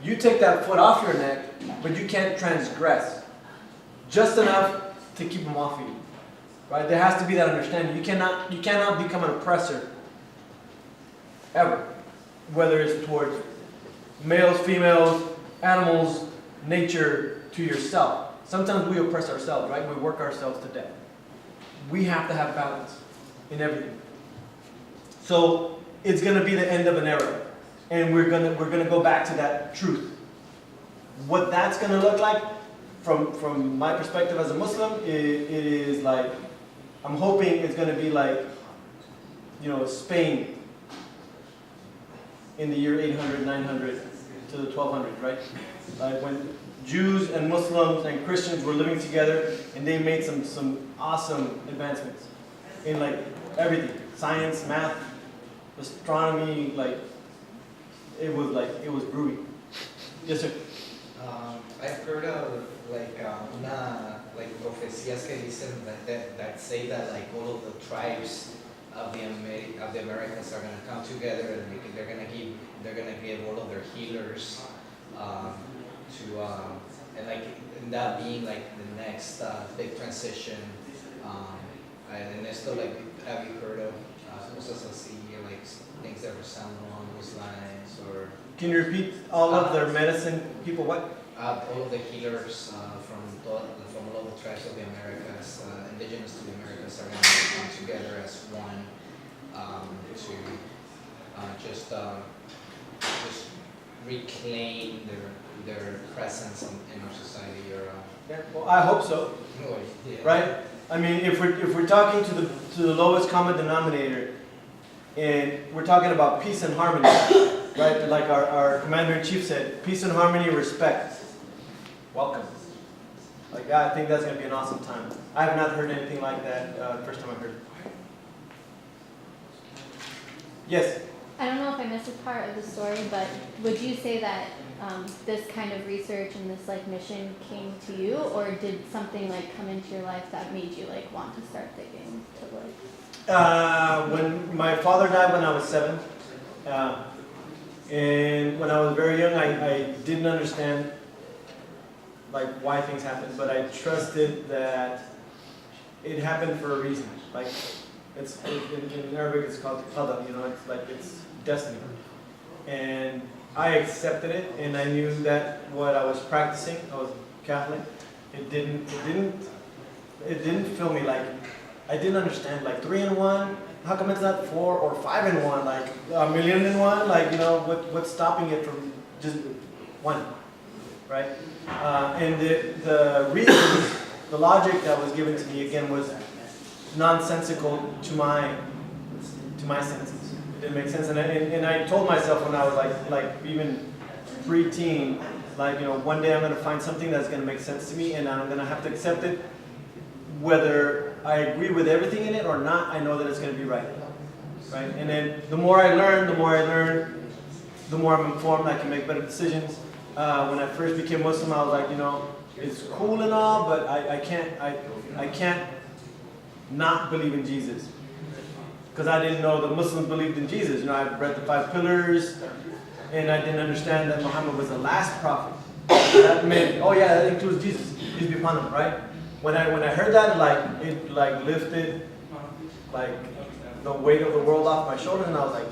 You take that foot off your neck, but you can't transgress. Just enough to keep them off of you. Right? There has to be that understanding. You cannot become an oppressor. Ever. Whether it's towards males, females, animals, nature, to yourself. Sometimes we oppress ourselves, right? We work ourselves to death. We have to have balance in everything. So it's going to be the end of an era. And we're gonna go back to that truth. What that's going to look like, from my perspective as a Muslim, it is like, I'm hoping it's going to be like, Spain in the year 800, 900 to the 1200s, right? Like when Jews and Muslims and Christians were living together, and they made some awesome advancements in like everything, science, math, astronomy, it was groovy. Yes, sir. I've heard of profecías que dicen that say that like all of the tribes of the Americas are gonna come together, and they're gonna give all of their healers and that being like the next big transition. And it's still like, have you heard of cosas así, like things that were sound along those lines, or? Can you repeat all of their medicine people? What? All of the healers from all of the tribes of the Americas, indigenous to the Americas, are going to come together as one to just reclaim their presence in our society. Yeah, well, I hope so. Yeah. Right? I mean, if we're talking to the lowest common denominator, and we're talking about peace and harmony, right? Like our commander-in-chief said, peace and harmony, respect. Welcome. Like, I think that's going to be an awesome time. I have not heard anything like that first time I heard it. Yes? I don't know if I missed this part of the story, but would you say that this kind of research and this like mission came to you, or did something like come into your life that made you like want to start digging to like? When my father died when I was 7, and when I was very young, I didn't understand like why things happened, but I trusted that it happened for a reason. Like in Arabic, it's called qadar. It's like it's destiny, and I accepted it, and I knew that what I was practicing, I was Catholic. It didn't feel me like, I didn't understand like 3 in 1. How come it's not 4 or 5 in 1? Like a million in 1? Like what's stopping it from just 1, right? And the reason, the logic that was given to me again was nonsensical to my senses. It didn't make sense, and I told myself when I was like even pre-teen, like one day I'm going to find something that's going to make sense to me, and I'm going to have to accept it, whether I agree with everything in it or not. I know that it's going to be right. And then the more I learn, the more I'm informed. I can make better decisions. When I first became Muslim, I was like, it's cool and all, but I can't not believe in Jesus. Because I didn't know the Muslims believed in Jesus. I read the 5 pillars, and I didn't understand that Muhammad was the last prophet. That meant, oh yeah, that includes Jesus. Peace be upon him, right? When I heard that, it lifted like the weight of the world off my shoulders, and I was like,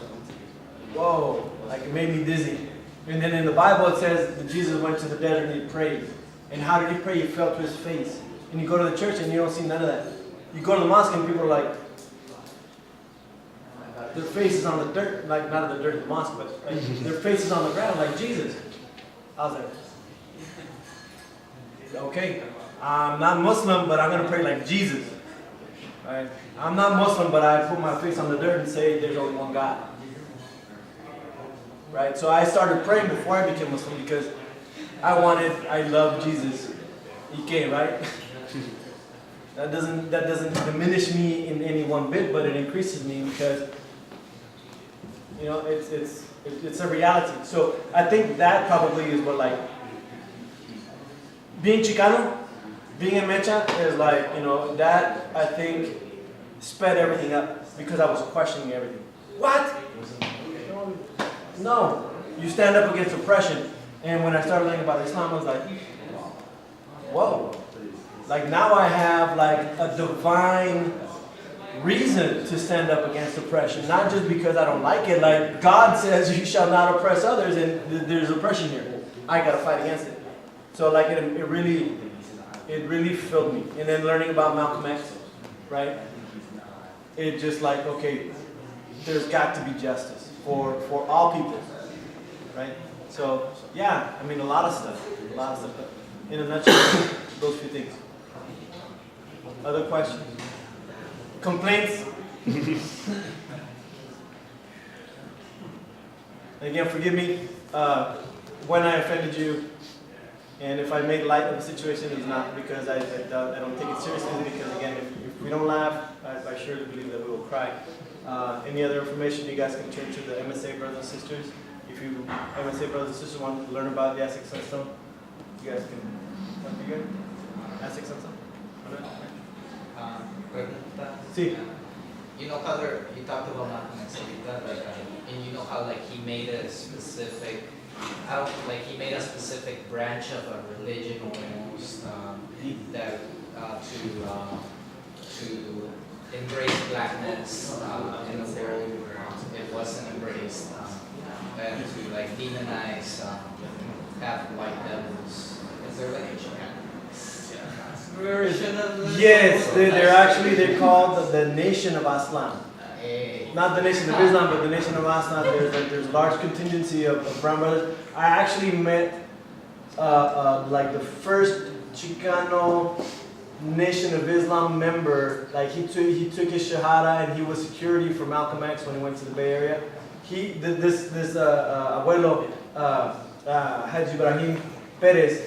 whoa, like it made me dizzy. And then in the Bible it says that Jesus went to the desert and he prayed. And how did he pray? He fell to his face. And you go to the church and you don't see none of that. You go to the mosque and people are like, their face is on the dirt, like not in the dirt of the mosque, but like, their face is on the ground like Jesus. I was like, okay, I'm not Muslim, but I'm going to pray like Jesus. Right? I'm not Muslim, but I put my face on the dirt and say there's only one God. Right? So I started praying before I became Muslim because I love Jesus. He came, right? That doesn't diminish me in any one bit, but it increases me because it's a reality. So I think that probably is what being Chicano, being in Mecha is that I think sped everything up because I was questioning everything. What? No. You stand up against oppression And when I started learning about Islam, I was like, whoa. Like now I have like a divine reason to stand up against oppression, not just because I don't like it. Like God says you shall not oppress others, and there's oppression here. I gotta fight against it. So like it really filled me. And then learning about Malcolm X, right? It just like, okay, there's got to be justice for all people, right? So yeah, I mean a lot of stuff. But in a nutshell, those few things. Other questions? Complaints? Again, forgive me when I offended you, and if I made light of the situation, it's not because I don't take it seriously, because again, if we don't laugh, I surely believe that we will cry. Any other information, you guys can turn to the MSA brothers and sisters. If you MSA brothers and sisters want to learn about the Aztec Sunstone, you guys can. What you good? Aztec Sunstone? Pregunta. Sí. You know how you talked about Malcolm X ahorita, like, and you know how like he made a specific, he made a specific branch of a religion almost that to embrace blackness in a world where it wasn't embraced, and to like demonize half white devils. Is there like version of this? Yes, they're called the Nation of Islam. Not the Nation of Islam, but the Nation of Islam. There's a large contingency of brown brothers. I actually met like the first Chicano Nation of Islam member. Like he took his shahada, and he was security for Malcolm X when he went to the Bay Area. This abuelo Haji Ibrahim Perez,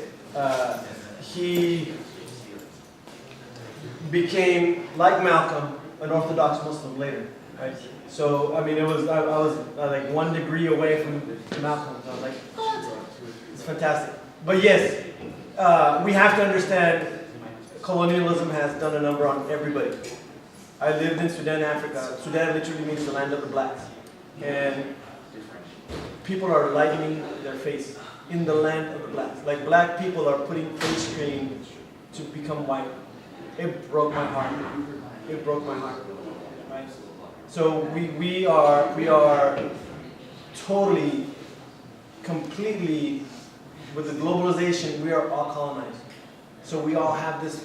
he became, like Malcolm, an Orthodox Muslim later, right? So, I mean, I was like 1 degree away from Malcolm. So I was like, what? It's fantastic. But yes, we have to understand colonialism has done a number on everybody. I lived in Sudan, Africa. Sudan literally means the land of the blacks. And people are lightening their face in the land of the blacks. Like black people are putting face cream to become white. It broke my heart. It broke my heart. Right? So we are totally, completely, with the globalization, we are all colonized. So we all have this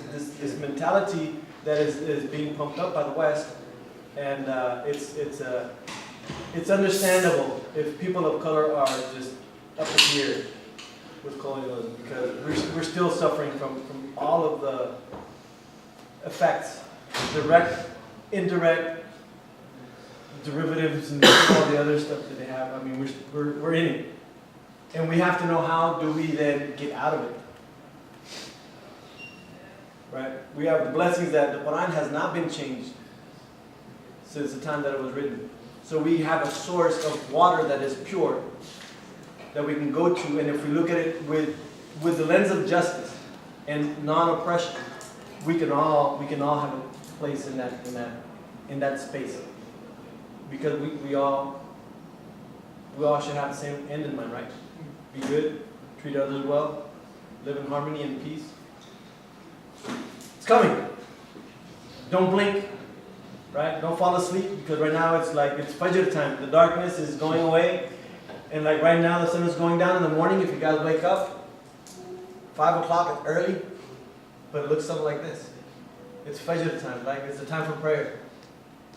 mentality that is being pumped up by the West, and it's understandable if people of color are just up in here with colonialism, because we're still suffering from all of the effects, direct, indirect, derivatives, and all the other stuff that they have. I mean, we're in it, and we have to know how do we then get out of it. Right? We have the blessings that the Quran has not been changed since the time that it was written. So we have a source of water that is pure, that we can go to, and if we look at it with the lens of justice and non-oppression, we can all have a place in that space, because we all should have the same end in mind, right? Be good, treat others well, live in harmony and peace. It's coming. Don't blink, right? Don't fall asleep, because right now it's Fajr time. The darkness is going away, and like right now the sun is going down in the morning. If you guys wake up, 5 o'clock, it's early, but it looks something like this. It's Fajr time, like it's the time for prayer.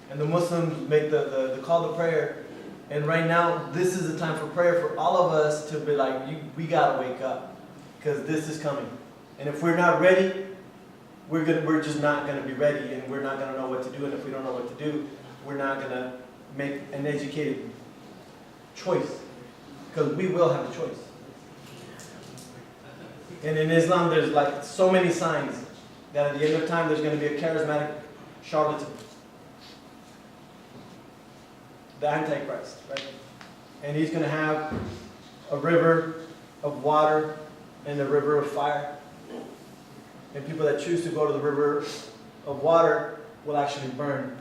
And the Muslims make the call to prayer, and right now this is the time for prayer for all of us to be like, we gotta wake up, because this is coming. And if we're not ready, we're just not going to be ready, and we're not going to know what to do. And if we don't know what to do, we're not going to make an educated choice, because we will have a choice. And in Islam, there's like so many signs that at the end of time, there's going to be a charismatic charlatan, the Antichrist, right? And he's going to have a river of water and a river of fire. And people that choose to go to the river of water will actually burn,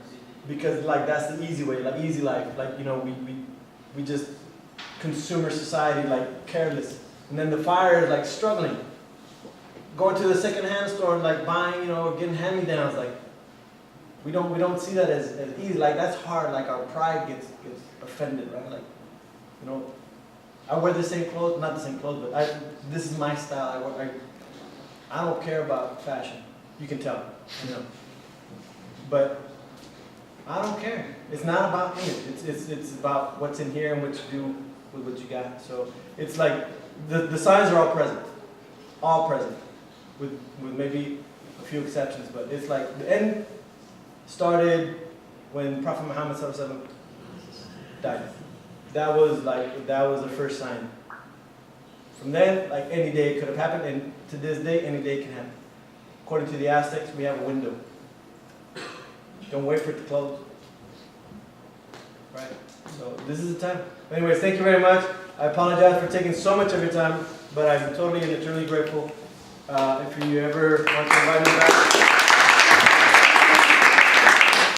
because like that's the easy way, like easy life. Like, you know, we just consumer society, like careless. And then the fire is like struggling. Going to the secondhand store and like buying, you know, getting hand-me-downs, like we don't see that as easy. Like that's hard. Like our pride gets offended, right? Like, you know, I wear the same clothes, not the same clothes, but this is my style. I don't care about fashion. You can tell, you know. But I don't care. It's not about image. It's about what's in here and what you do with what you got. So it's like the signs are all present, with maybe a few exceptions. But it's like the end started when Prophet Muhammad ﷺ died. That was the first sign. From then, like any day could have happened, and to this day, any day can happen. According to the Aztecs, we have a window. Don't wait for it to close. Right? So this is the time. Anyways, thank you very much. I apologize for taking so much of your time, but I'm totally and eternally grateful. If you ever want to invite me back.